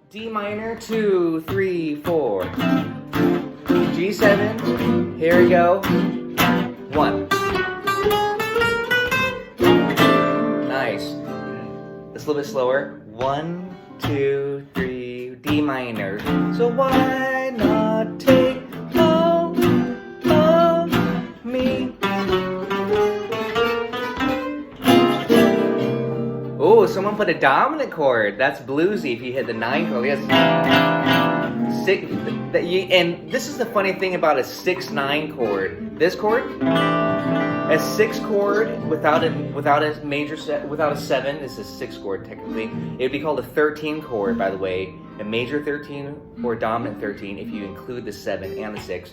D minor, 2, 3, 4. G7, here we go. 1. Nice. It's a little bit slower. 1, 2, 3, D minor. So why not take hold of me? Oh, someone put a dominant chord. That's bluesy if you hit the 9 chord. Yes. And this is the funny thing about a 6-9 chord. This chord, a 6 chord without a major without a 7 is a 6 chord technically. It would be called a 13 chord, by the way, a major 13 or dominant 13 if you include the 7 and the 6.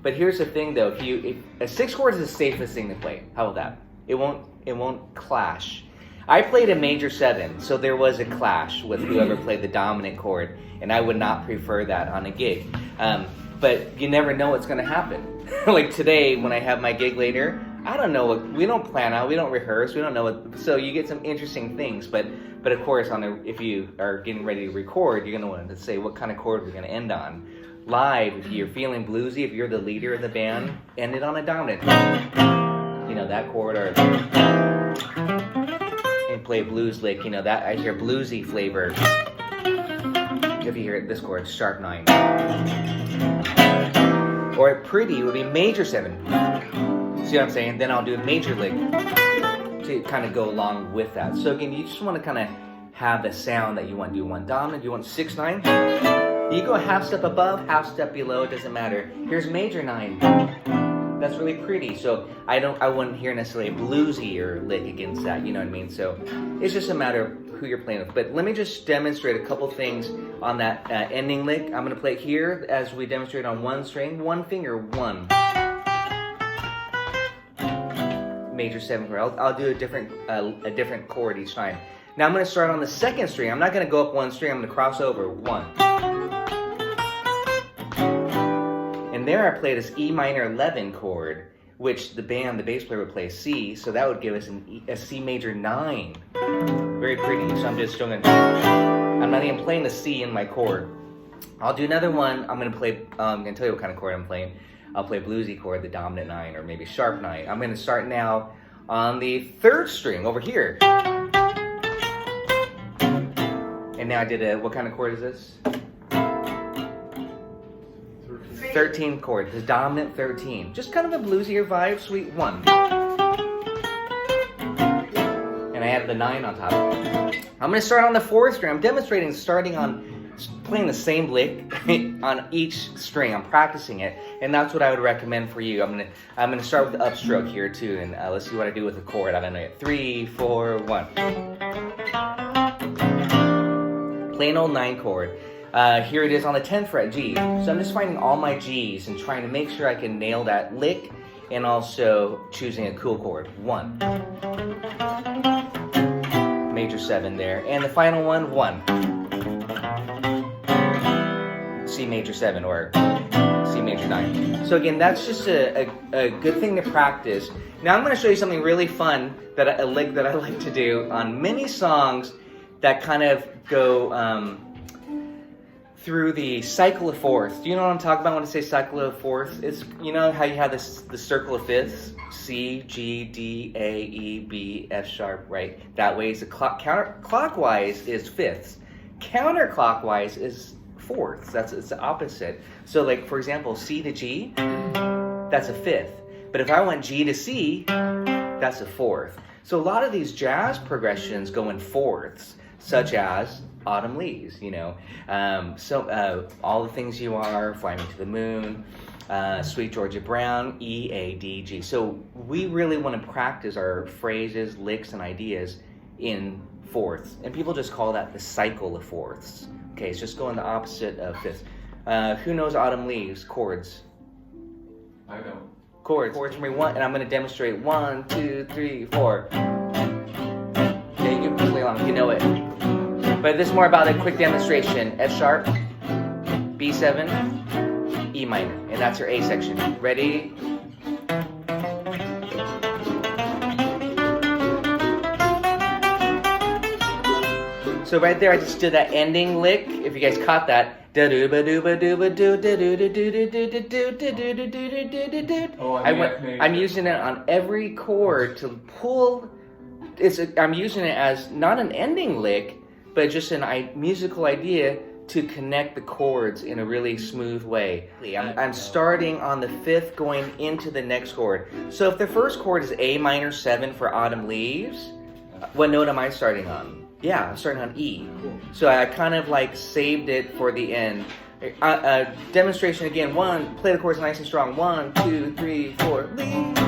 But here's the thing, though: if a 6 chord is the safest thing to play. How about that? It won't clash. I played a major 7, so there was a clash with whoever played the dominant chord, and I would not prefer that on a gig. But you never know what's going to happen. Like today, when I have my gig later, I don't know what, we don't plan out, we don't rehearse, we don't know what, so you get some interesting things. But of course, if you are getting ready to record, you're going to want to say what kind of chord we're going to end on. Live, if you're feeling bluesy, if you're the leader of the band, end it on a dominant. You know, that chord, or and play a blues lick, you know, that I hear bluesy flavor. If you hear this chord, sharp 9. Or pretty would be major 7. See what I'm saying? Then I'll do a major lick to kind of go along with that. So again, you just want to kind of have the sound that you want. Do you want dominant? Do you want 6-9? You go a half step above, half step below, it doesn't matter. Here's major 9. That's really pretty. So I wouldn't hear necessarily a bluesier lick against that, you know what I mean? So it's just a matter of who you're playing with. But let me just demonstrate a couple things on that ending lick. I'm going to play it here as we demonstrate on one string, one finger, 1. Major 7 chord. I'll do a different chord each time. Now I'm going to start on the second string. I'm not going to go up one string. I'm going to cross over 1. And there I play this E minor 11 chord, which the bass player would play C, so that would give us a C major 9. Very pretty. So I'm just doing I'm not even playing the C in my chord. I'll do another one. I'm going to play, I'm going to tell you what kind of chord I'm playing. I'll play bluesy chord, the dominant 9, or maybe sharp 9. I'm going to start now on the 3rd string over here. And now I did what kind of chord is this? 13 chord, the dominant 13. Just kind of a bluesier vibe, sweet 1. And I added the 9 on top. I'm going to start on the 4th string. I'm demonstrating playing the same lick on each string. I'm practicing it, and that's what I would recommend for you. I'm gonna start with the upstroke here too, and let's see what I do with the chord. I don't know yet. 3, 4, 1. Plain old 9 chord. Here it is on the 10th fret, G. So I'm just finding all my G's and trying to make sure I can nail that lick, and also choosing a cool chord. 1. Major 7 there, and the final one, 1. C major 7 or C major 9. So again, that's just a good thing to practice. Now I'm going to show you something really fun, a lick that I like to do on many songs that kind of go through the cycle of fourths. Do you know what I'm talking about when I say cycle of fourths? It's, you know how you have the circle of fifths? C, G, D, A, E, B, F sharp, right? That way is counterclockwise is fifths. Counterclockwise is fourths. It's the opposite. So like, for example, C to G, that's a fifth. But if I went G to C, that's a fourth. So a lot of these jazz progressions go in fourths, such as Autumn Leaves, you know. All the Things You Are, Fly Me to the Moon, Sweet Georgia Brown, E, A, D, G. So we really want to practice our phrases, licks, and ideas in fourths. And people just call that the cycle of fourths. Okay, it's just going the opposite of fifths. Who knows Autumn Leaves? Chords. I know. Chords for me, 1, and I'm going to demonstrate 1, 2, 3, 4. Yeah, you can play along if you know it. But this is more about a quick demonstration. F sharp, B7, E minor, and that's your A section. Ready? So right there, I just did that ending lick. If you guys caught that. I'm using it on every chord to pull. I'm using it as not an ending lick, but just a musical idea to connect the chords in a really smooth way. I'm starting on the 5th going into the next chord. So if the first chord is A minor 7 for Autumn Leaves, what note am I starting on? Yeah, I'm starting on E. So I kind of like saved it for the end. Demonstration again. 1, play the chords nice and strong. 1, 2, 3, 4. Leaves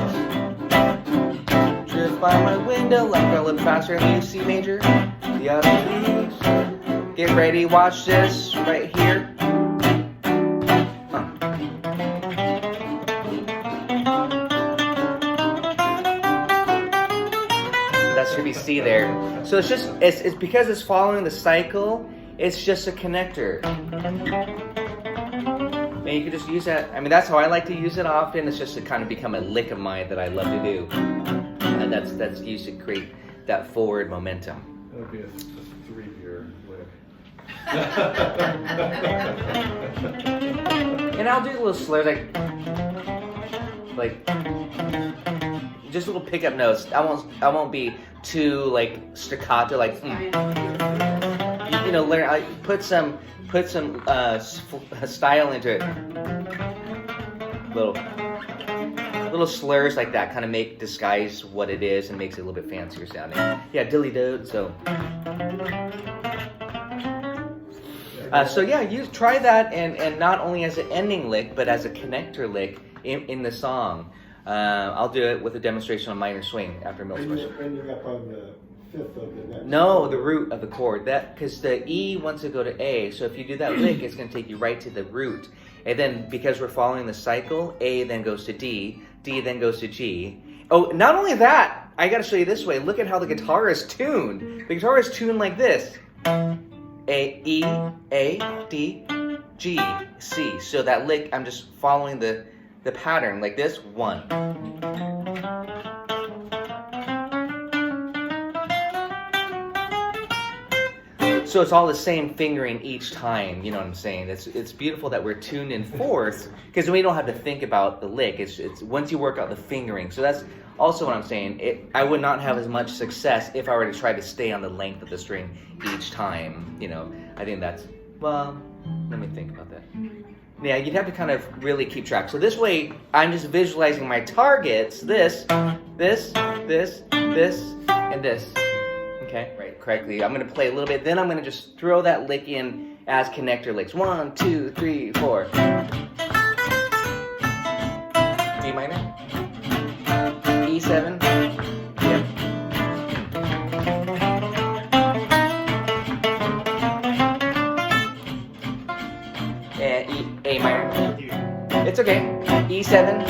drift by my window like a little faster in the C major. The autumn leaves. Get ready, watch this right here. That should be C there. So it's because it's following the cycle, it's just a connector. And you can just use that. I mean, that's how I like to use it often. It's just to kind of become a lick of mine that I love to do. And that's used to create that forward momentum. That would be a 3-year lick. And I'll do a little slurs like just little pickup notes. I won't be too like staccato like you know, learn put some style into it. Little slurs like that kind of disguise what it is and makes it a little bit fancier sounding. Yeah, dilly do. So yeah, try that and not only as an ending lick but as a connector lick in the song. I'll do it with a demonstration on minor swing after Milt's question. And you're up on the 5th of the next. No, the root of the chord. Because the E wants to go to A, so if you do that lick, it's going to take you right to the root. And then because we're following the cycle, A then goes to D, D then goes to G. Oh, not only that, I got to show you this way. Look at how the guitar is tuned. The guitar is tuned like this: A, E, A, D, G, C. So that lick, I'm just following the pattern like this. 1. So it's all the same fingering each time, you know what I'm saying? It's beautiful that we're tuned in 4th, because we don't have to think about the lick. It's once you work out the fingering. So that's also what I'm saying. I would not have as much success if I were to try to stay on the length of the string each time. You know, I think that's, well, let me think about that. Yeah, you'd have to kind of really keep track. So this way, I'm just visualizing my targets. This, and this. Okay, right, correctly. I'm going to play a little bit. Then I'm going to just throw that lick in as connector licks. 1, 2, 3, 4. D minor. E7. Yep. And A minor. It's okay. E7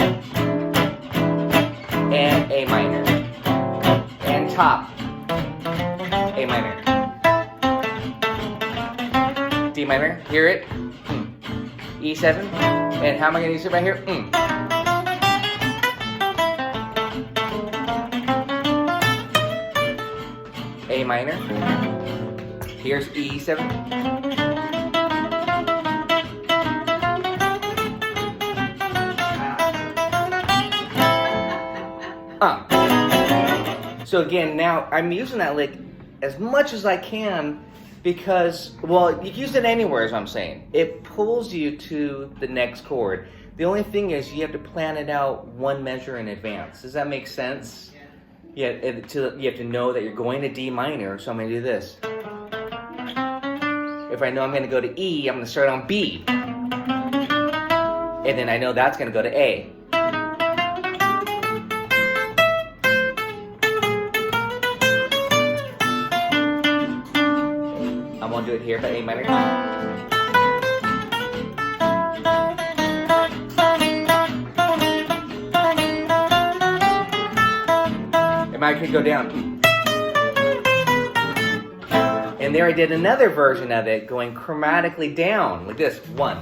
and A minor. And top. A minor. D minor. Hear it? E7. And how am I going to use it right here? A minor. Here's E7. So again, now I'm using that lick as much as I can because, well, you can use it anywhere, is what I'm saying. It pulls you to the next chord. The only thing is you have to plan it out one measure in advance. Does that make sense? Yeah, you have to know that you're going to D minor, so I'm going to do this. If I know I'm going to go to E, I'm going to start on B. And then I know that's going to go to A. I'm going to do it here for A minor. And I could go down. And there I did another version of it going chromatically down, like this, 1.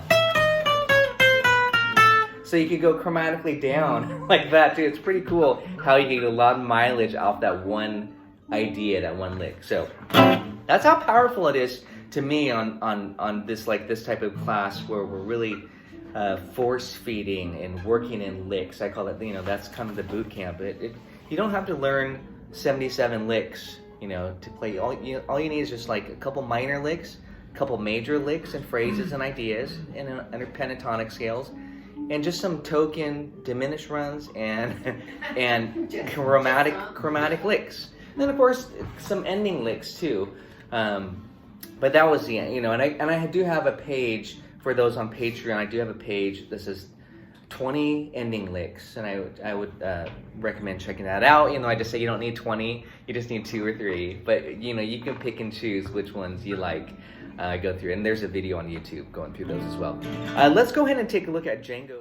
So you could go chromatically down like that too. It's pretty cool how you can get a lot of mileage off that one idea, that one lick. So. That's how powerful it is to me on this this type of class where we're really force feeding and working in licks. I call it, that's kind of the boot camp. You don't have to learn 77 licks, to play. All you need is just like a couple minor licks, a couple major licks and phrases and ideas and pentatonic scales, and just some token diminished runs and chromatic licks. And then of course some ending licks too. But that was the end, and I do have a page for those on Patreon. I do have a page that says 20 ending licks, and I would recommend checking that out. I just say you don't need 20, you just need 2 or 3. But you can pick and choose which ones you like. Go through, and there's a video on YouTube going through those as well. Let's go ahead and take a look at Django's.